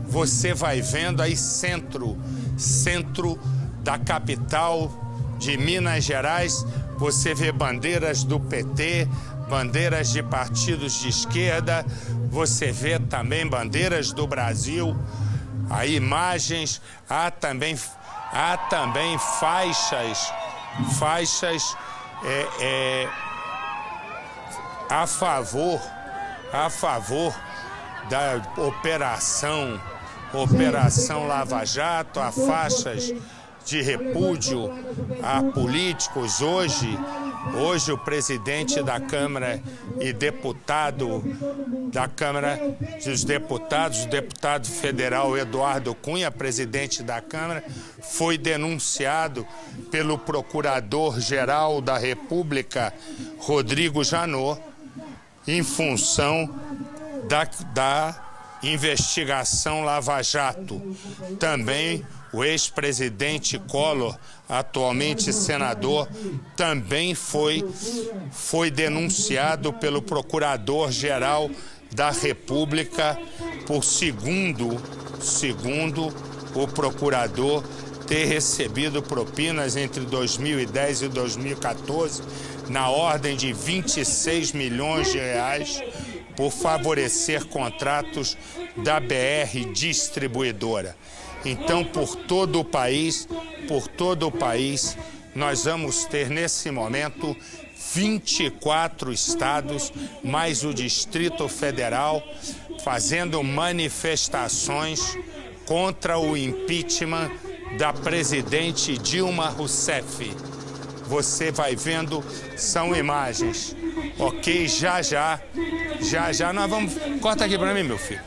Você vai vendo aí centro da capital de Minas Gerais. Você vê bandeiras do PT, bandeiras de partidos de esquerda, você vê também bandeiras do Brasil, há imagens, há também faixas a favor da Operação Lava Jato, há faixas de repúdio a políticos. Hoje o presidente da Câmara e deputado da Câmara dos Deputados, o deputado federal Eduardo Cunha, presidente da Câmara, foi denunciado pelo Procurador-Geral da República, Rodrigo Janot, em função da investigação Lava Jato. Também o ex-presidente Collor, atualmente senador, também foi denunciado pelo Procurador-Geral da República por, segundo o procurador, ter recebido propinas entre 2010 e 2014 na ordem de 26 milhões de reais por favorecer contratos da BR Distribuidora. Então, por todo o país, nós vamos ter nesse momento 24 estados, mais o Distrito Federal, fazendo manifestações contra o impeachment da presidente Dilma Rousseff. Você vai vendo, são imagens. Ok, já nós vamos... Corta aqui para mim, meu filho.